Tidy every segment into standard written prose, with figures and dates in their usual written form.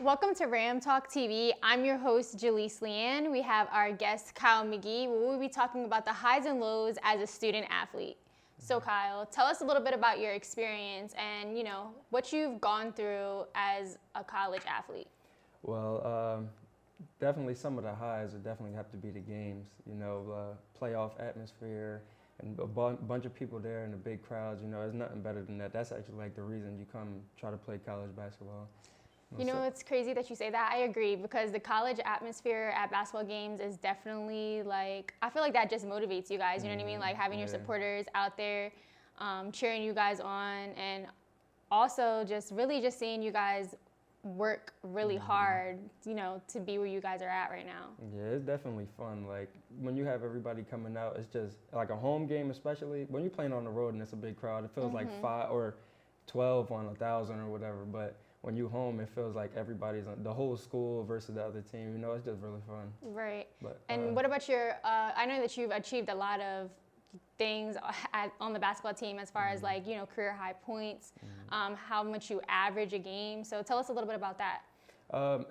Welcome to Ram Talk TV. I'm your host, Jaleese Leanne. We have our guest, Kyle McGee, where we'll be talking about the highs and lows as a student athlete. So Kyle, tell us a little bit about your experience and, what you've gone through as a college athlete. Well, definitely some of the highs would definitely have to be the games, playoff atmosphere and a bunch of people there and the big crowds, there's nothing better than that. That's actually like the reason you come try to play college basketball. It's crazy that you say that. I agree, because the college atmosphere at basketball games is definitely I feel like that just motivates you guys, you know what I mean? Like having your supporters out there cheering you guys on, and also just seeing you guys work really hard, to be where you guys are at right now. Yeah, it's definitely fun. Like when you have everybody coming out, it's just like a home game, especially when you're playing on the road and it's a big crowd. It feels like 5 or 12 on 1,000 or whatever, but when you home, it feels like everybody's on the whole school versus the other team. It's just really fun. Right. But, and what about I know that you've achieved a lot of things on the basketball team as far as career high points, how much you average a game. So tell us a little bit about that.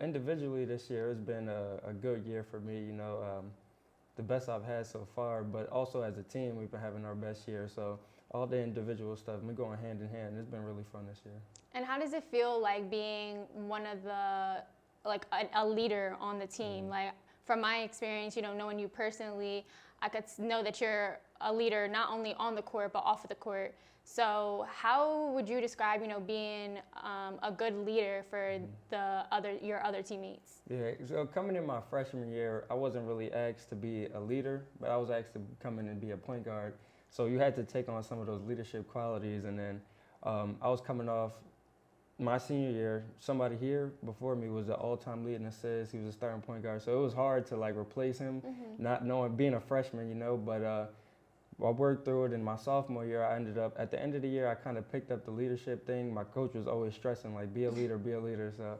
Individually this year, it's been a good year for me, the best I've had so far, but also as a team, we've been having our best year. So all the individual stuff, we're going hand in hand. It's been really fun this year. And how does it feel like being one of the, a leader on the team? Like, from my experience, knowing you personally, I could know that you're a leader not only on the court, but off of the court. So how would you describe, being a good leader for your other teammates? Yeah, so coming in my freshman year, I wasn't really asked to be a leader, but I was asked to come in and be a point guard. So you had to take on some of those leadership qualities. And then I was coming off my senior year. Somebody here before me was the all-time lead in assists. He was a starting point guard. So it was hard to replace him, not knowing, being a freshman, but I worked through it. In my sophomore year, I ended up, at the end of the year, I kind of picked up the leadership thing. My coach was always stressing, be a leader, be a leader. So,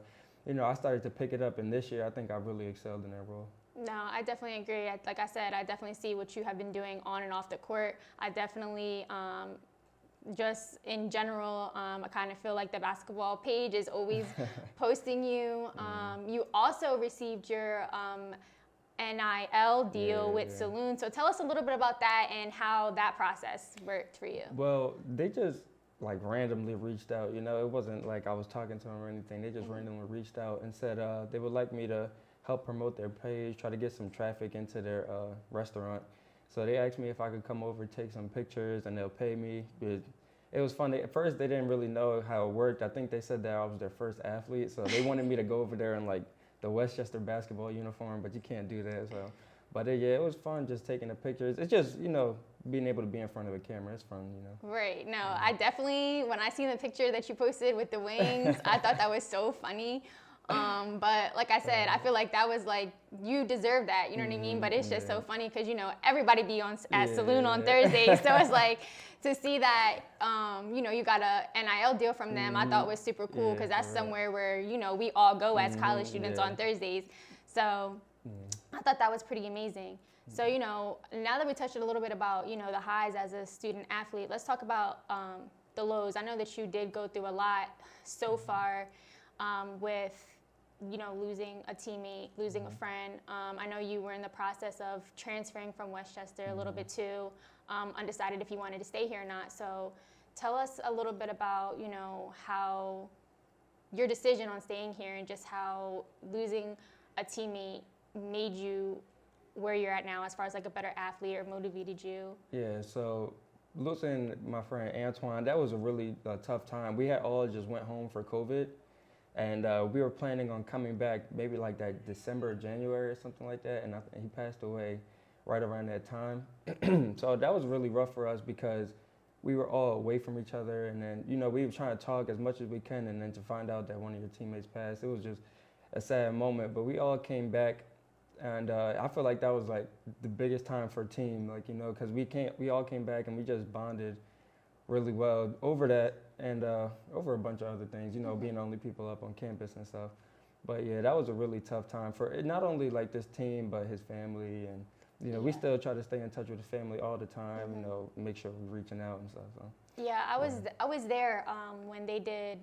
I started to pick it up. And this year, I think I really excelled in that role. No, I definitely agree. Like I said, I definitely see what you have been doing on and off the court. I definitely, just in general, I kind of feel like the basketball page is always posting you. You also received your NIL deal with Saloon. So tell us a little bit about that and how that process worked for you. Well, they just randomly reached out. It wasn't like I was talking to them or anything. They just randomly reached out and said they would like me to help promote their page, try to get some traffic into their restaurant. So they asked me if I could come over, take some pictures, and they'll pay me. It was funny. At first, they didn't really know how it worked. I think they said that I was their first athlete, so they wanted me to go over there in the Westchester basketball uniform, but you can't do that. So, but it was fun just taking the pictures. It's just being able to be in front of a camera. It's fun, Right. No, I definitely, when I seen the picture that you posted with the wings, I thought that was so funny. But like I said, I feel like that was you deserve that, you know what I mean? But it's just so funny because, everybody be at Saloon on Thursdays. So it's to see that, you got a NIL deal from them, I thought was super cool because that's somewhere where, we all go as college students on Thursdays. So I thought that was pretty amazing. So, now that we touched a little bit about, the highs as a student athlete, let's talk about the lows. I know that you did go through a lot so far with losing a teammate, losing a friend. I know you were in the process of transferring from Westchester a little bit too, undecided if you wanted to stay here or not. So tell us a little bit about, how your decision on staying here and just how losing a teammate made you where you're at now as far as a better athlete or motivated you. Yeah, so losing my friend Antoine, that was a really tough time. We had all just went home for COVID. And we were planning on coming back maybe that December, January or something like that. And he passed away right around that time. So that was really rough for us because we were all away from each other. And then, we were trying to talk as much as we can. And then to find out that one of your teammates passed, it was just a sad moment. But we all came back. And I feel like that was the biggest time for a team, because we all came back and we just bonded really well over that and over a bunch of other things, being the only people up on campus and stuff. But yeah, that was a really tough time for not only this team, but his family. And, we still try to stay in touch with his family all the time, make sure we're reaching out and stuff. So. Yeah, I was there when they did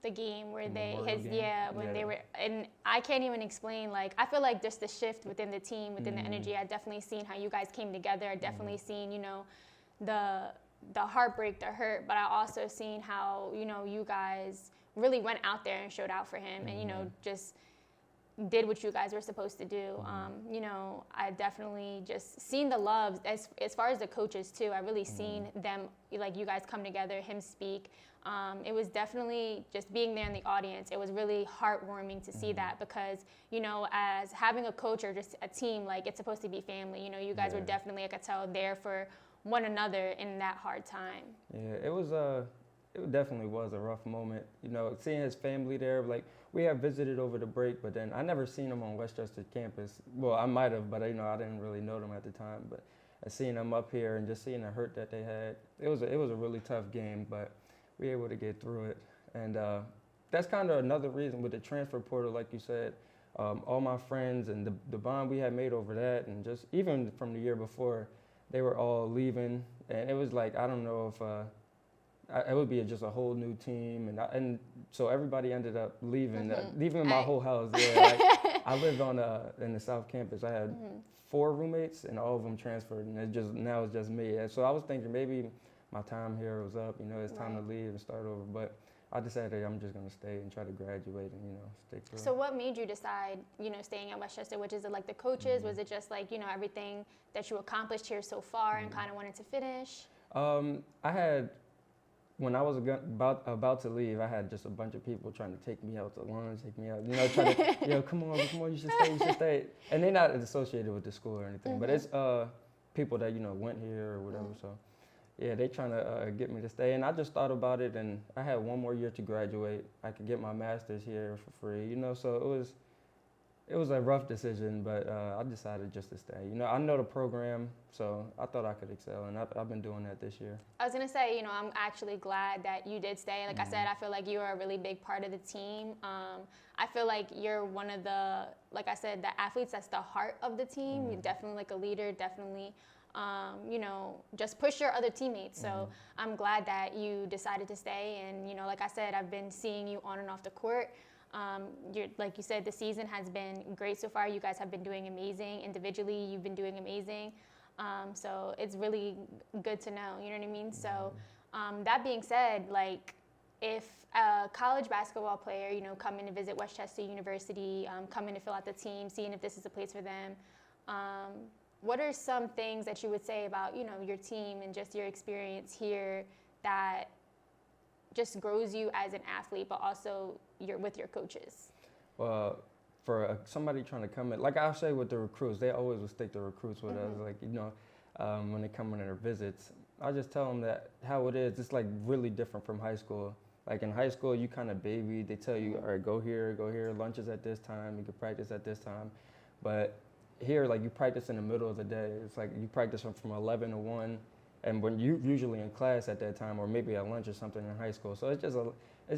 the game where when they were, and I can't even explain, like, I feel like just the shift within the team, within the energy. I definitely seen how you guys came together. I definitely seen, you know, the heartbreak, the hurt, but I also seen how, you know, you guys really went out there and showed out for him, and, you know, just did what you guys were supposed to do. You know, I definitely just seen the love as far as the coaches too. I really seen them, like, you guys come together, him speak. It was definitely just being there in the audience. It was really heartwarming to see that, because, you know, as having a coach or just a team, like, it's supposed to be family. You know, you guys were definitely, I could tell, there for one another in that hard time. Yeah, it definitely was a rough moment. You know, seeing his family there, like, we have visited over the break, but then I never seen him on Westchester campus. Well, I might have, but, you know, I didn't really know them at the time. But seeing them up here and just seeing the hurt that they had, it was a really tough game, but we were able to get through it. And that's kind of another reason with the transfer portal, like you said. All my friends and the bond we had made over that, and just even from the year before, they were all leaving, and it was like, I don't know if it would be just a whole new team, and so everybody ended up leaving, leaving my whole house. Yeah, like, I lived in the South Campus. I had 4 roommates, and all of them transferred, and now it's just me. And so I was thinking maybe my time here was up. You know, it's time to leave and start over. But I decided I'm just gonna stay and try to graduate and, you know, stay through. So what made you decide, you know, staying at Westchester? Which is it, like, the coaches? Was it just like, you know, everything that you accomplished here so far and kind of wanted to finish? I had, when I was about to leave, I had just a bunch of people trying to take me out to lunch, take me out, you know, trying to, you know, come on, you should stay. And they're not associated with the school or anything, but it's people that, you know, went here or whatever. So yeah, they trying to get me to stay. And I just thought about it, and I had 1 more year to graduate. I could get my master's here for free, you know, so it was a rough decision, but I decided just to stay. You know, I know the program, so I thought I could excel, and I've been doing that this year. I was going to say, you know, I'm actually glad that you did stay. Like I said, I feel like you are a really big part of the team. I feel like you're one of the, like I said, the athletes that's the heart of the team. You're definitely like a leader, definitely, you know, just push your other teammates. So I'm glad that you decided to stay. And, you know, like I said, I've been seeing you on and off the court. Like you said, the season has been great so far. You guys have been doing amazing. Individually, you've been doing amazing. So it's really good to know, you know what I mean? So that being said, like, if a college basketball player, you know, coming to visit Westchester University, coming to fill out the team, seeing if this is a place for them, what are some things that you would say about, you know, your team and just your experience here that just grows you as an athlete, but also with your coaches? Well, for somebody trying to come in, like I say with the recruits, they always will stick to recruits with us. Like, you know, when they come in their visits, I just tell them that how it is. It's like really different from high school. Like in high school, you kind of baby. They tell you, all right, go here. Lunch is at this time. You can practice at this time. But here, like, you practice in the middle of the day. It's like you practice from 11 to 1. And when you usually in class at that time, or maybe at lunch or something in high school. So it's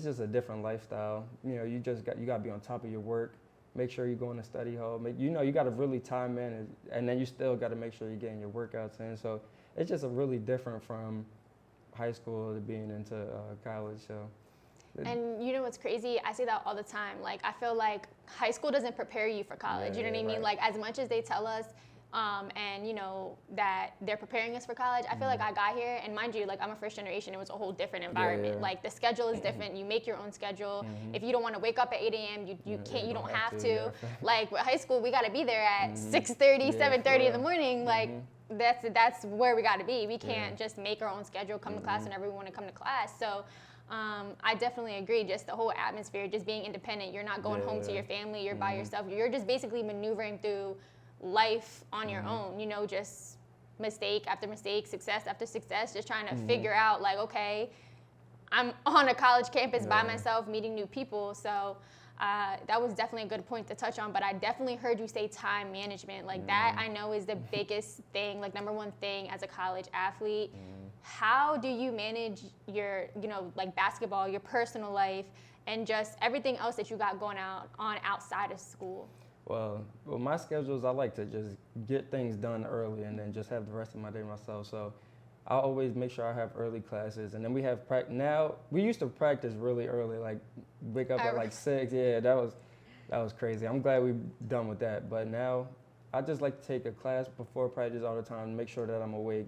just a different lifestyle. You know, you got to be on top of your work. Make sure you go in the study hall. You know, you got to really time in, and then you still got to make sure you're getting your workouts in. So it's just a really different from high school to being into college. So. And you know what's crazy? I say that all the time. Like, I feel like high school doesn't prepare you for college. You know what I mean? Like, as much as they tell us, and you know, that they're preparing us for college, I feel like I got here, and mind you, like, I'm a first generation, it was a whole different environment. Like, the schedule is different. You make your own schedule. If you don't want to wake up at 8 a.m., you can't, you don't have to. Like, with high school, we got to be there at 6:30, 7:30 in the morning. Like, that's where we got to be. We can't just make our own schedule, come to class whenever we want to come to class. So I definitely agree. Just the whole atmosphere, just being independent. You're not going home to your family. You're by yourself. You're just basically maneuvering through life on your own, you know, just mistake after mistake, success after success, just trying to figure out, like, okay, I'm on a college campus by myself, meeting new people. So that was definitely a good point to touch on, but I definitely heard you say time management. Like, that I know is the biggest thing, like, number one thing as a college athlete. How do you manage your, you know, like, basketball, your personal life, and just everything else that you got going on outside of school? Well, my schedules, I like to just get things done early and then just have the rest of my day myself. So I always make sure I have early classes, and then we have now. We used to practice really early, like wake up at like 6. Yeah, that was crazy. I'm glad we're done with that. But now, I just like to take a class before practice all the time, make sure that I'm awake,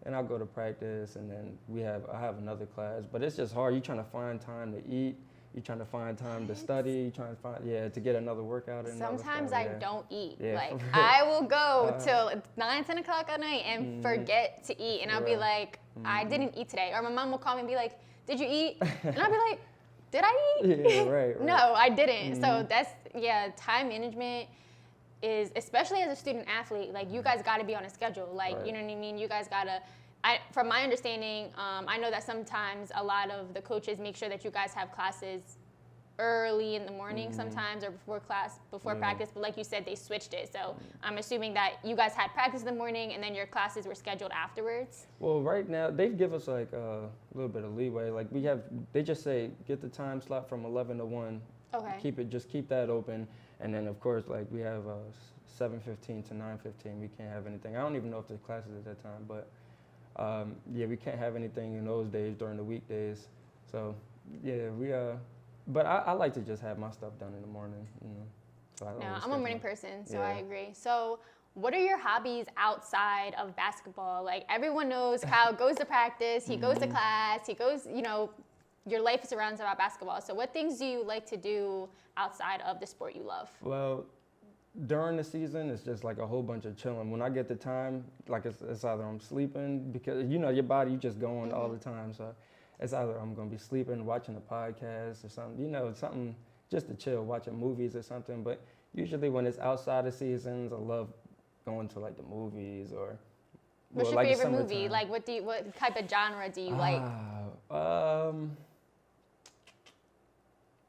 and I'll go to practice, and then I have another class. But it's just hard. You're trying to find time to eat. You're trying to find time to study. You're trying to find, to get another workout in. Sometimes I don't eat. Yeah, like, I will go till 9, 10 o'clock at night and forget to eat. And I'll be like, I didn't eat today. Or my mom will call me and be like, did you eat? And I'll be like, did I eat? Yeah, right. No, I didn't. So that's, time management is, especially as a student athlete, like, you guys got to be on a schedule. Like, you know what I mean? You guys got to, from my understanding, I know that sometimes a lot of the coaches make sure that you guys have classes early in the morning sometimes, or before practice, but like you said, they switched it. So I'm assuming that you guys had practice in the morning and then your classes were scheduled afterwards. Well, right now they've give us like a little bit of leeway. Like they just say get the time slot from 11 to 1. Okay. Keep that open, and then of course like we have 7:15 to 9:15. We can't have anything. I don't even know if there's classes at that time, but we can't have anything in those days during the weekdays. So but I like to just have my stuff done in the morning, So I'm a morning person, so I agree. So what are your hobbies outside of basketball? Like, everyone knows Kyle goes to practice, he goes to class, he goes, your life is surrounded about basketball. So what things do you like to do outside of the sport you love? Well, during the season, it's just like a whole bunch of chilling. When I get the time, like it's either I'm sleeping, because your body, you just going all the time. So it's either I'm going to be sleeping, watching a podcast or something, something just to chill, watching movies or something. But usually when it's outside of seasons, I love going to like the movies or. What's your favorite movie? Like, what type of genre do you like?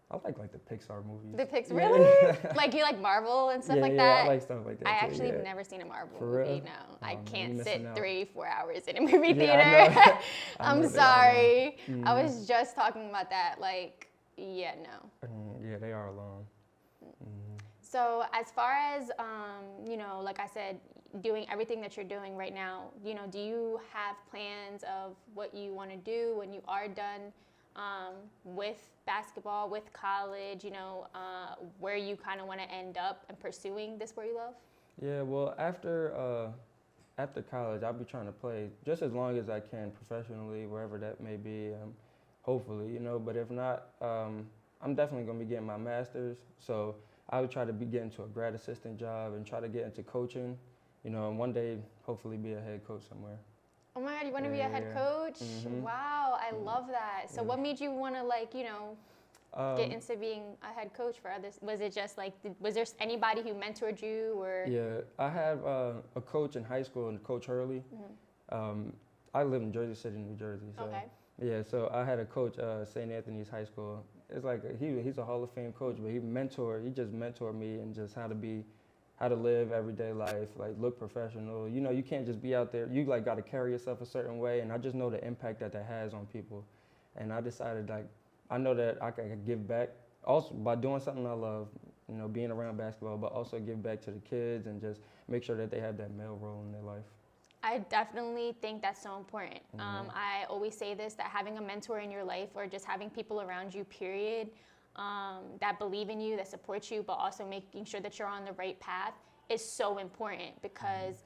I like the Pixar movies. The Pixar, really? Like, you like Marvel and stuff like that? Yeah, I like stuff like that. I actually have never seen a Marvel movie. No, I can't sit out. 3-4 hours in a movie theater. I'm sorry. I was just talking about that. Like, no. They are long. So as far as like I said, doing everything that you're doing right now, do you have plans of what you want to do when you are done? With basketball, with college, where you kind of want to end up and pursuing the sport you love? Yeah, well, after college, I'll be trying to play just as long as I can professionally, wherever that may be, hopefully, But if not, I'm definitely going to be getting my master's. So I would try to be getting to a grad assistant job and try to get into coaching, and one day hopefully be a head coach somewhere. Oh my God, you want to be a head coach? Wow, I love that. So what made you want to get into being a head coach for others? Was it just was there anybody who mentored you or? Yeah, I have a coach in high school, Coach Hurley. I live in Jersey City, New Jersey. So, okay. Yeah, so I had a coach, St. Anthony's High School. It's like he's a Hall of Fame coach, but he just mentored me and just how to live everyday life, like look professional. You can't just be out there. You got to carry yourself a certain way, and I just know the impact that has on people. And I decided I know that I can give back also by doing something I love, being around basketball, but also give back to the kids and just make sure that they have that male role in their life. I definitely think that's so important. I always say this, that having a mentor in your life or just having people around you, period, that believe in you, that support you, but also making sure that you're on the right path is so important, because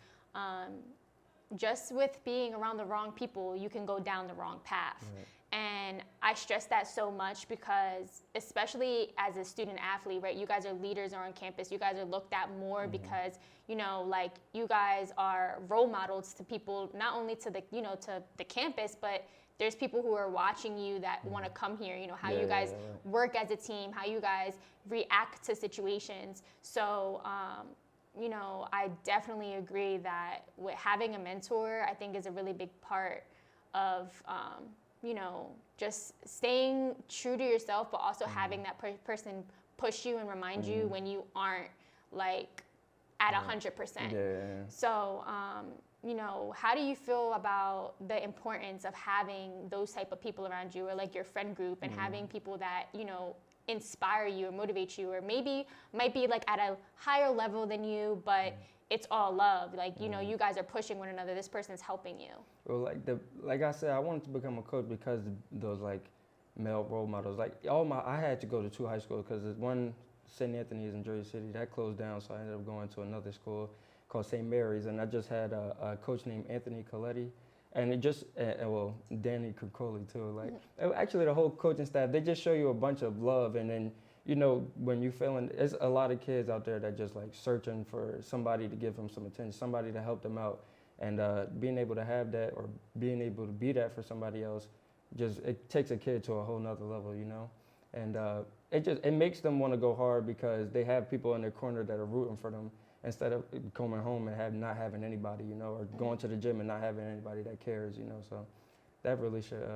just with being around the wrong people, you can go down the wrong path. Right. And I stress that so much because, especially as a student athlete, right, you guys are leaders on campus. You guys are looked at more because, you guys are role models to people, not only to the campus, but there's people who are watching you that want to come here, how you guys work as a team, how you guys react to situations. So, I definitely agree that with having a mentor, I think is a really big part of, just staying true to yourself, but also having that person push you and remind you when you aren't at 100%. Yeah. So, how do you feel about the importance of having those type of people around you, or your friend group, and having people that, inspire you or motivate you, or maybe might be at a higher level than you, but it's all love. Like, you know, you guys are pushing one another. This person's helping you. Well, like I said, I wanted to become a coach because those like male role models. Like I had to go to 2 high schools because there's one St. Anthony's in Jersey City that closed down, so I ended up going to another school called St. Mary's, and I just had a coach named Anthony Coletti, and well, Danny Kirkoli too. Like actually, the whole coaching staff, they just show you a bunch of love, and then you know when you feeling, there's a lot of kids out there that just like searching for somebody to give them some attention, somebody to help them out, and being able to have that or being able to be that for somebody else, it takes a kid to a whole nother level, you know, and it makes them want to go hard because they have people in their corner that are rooting for them, instead of coming home and not having anybody, you know, or going to the gym and not having anybody that cares, you know. So that really should,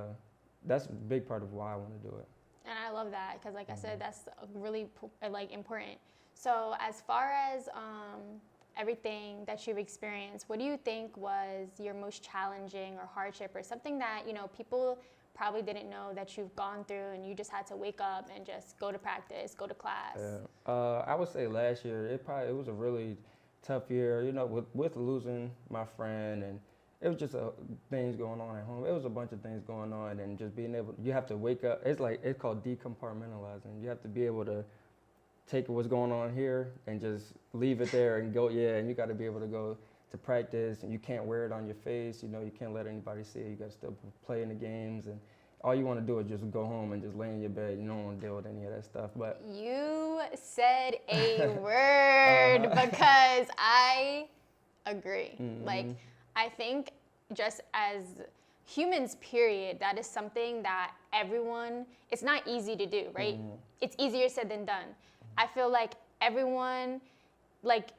that's a big part of why I want to do it. And I love that because, like I said, that's really like important. So as far as everything that you've experienced, what do you think was your most challenging or hardship or something that, you know, people probably didn't know that you've gone through and you just had to wake up and just go to practice, go to class? Yeah. I would say last year, it was a really tough year, you know, with losing my friend, and it was just things going on at home. It was a bunch of things going on, and just being able, you have to wake up. It's called decompartmentalizing. You have to be able to take what's going on here and just leave it there and go, and you got to be able to go to practice, and you can't wear it on your face, you know, you can't let anybody see it. You got to still play in the games, and all you want to do is just go home and just lay in your bed. You don't want to deal with any of that stuff. But you said a word because I agree. Mm-hmm. Like, I think just as humans, period, that is something that everyone, it's not easy to do, right? Mm-hmm. It's easier said than done. I feel like everyone, like,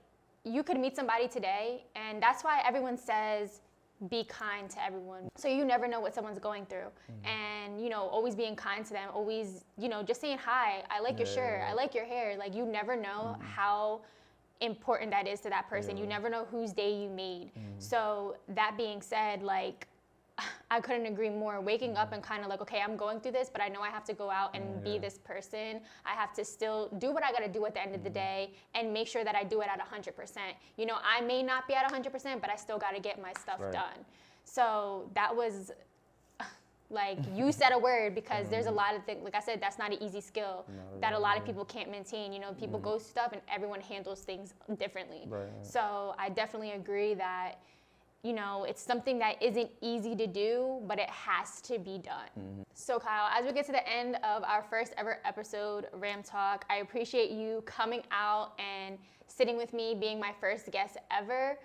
you could meet somebody today, and that's why everyone says be kind to everyone. So you never know what someone's going through. And, you know, always being kind to them, always, you know, just saying, hi, I like your shirt, I like your hair. Like, you never know how important that is to that person. You never know whose day you made. So that being said, like, I couldn't agree more. Waking up and kind of like, okay, I'm going through this, but I know I have to go out and be this person. I have to still do what I got to do at the end of the day and make sure that I do it at 100%. You know, I may not be at 100%, but I still got to get my stuff done. So that was like, you said a word, because there's a lot of things, like I said, that's not an easy skill that a lot of people can't maintain. You know, people go through stuff and everyone handles things differently. So I definitely agree that, you know, it's something that isn't easy to do, but it has to be done. So Kyle, as we get to the end of our first ever episode, Ram Talk, I appreciate you coming out and sitting with me, being my first guest ever.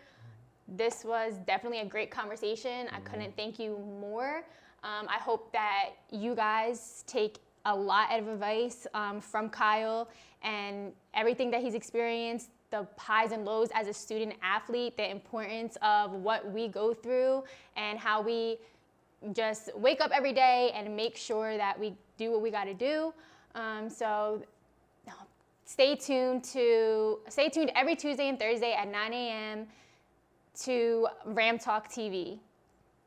This was definitely a great conversation. I couldn't thank you more. I hope that you guys take a lot of advice from Kyle and everything that he's experienced, the highs and lows as a student athlete, the importance of what we go through, and how we just wake up every day and make sure that we do what we got to do. So stay tuned every Tuesday and Thursday at 9 a.m. to Ram Talk TV.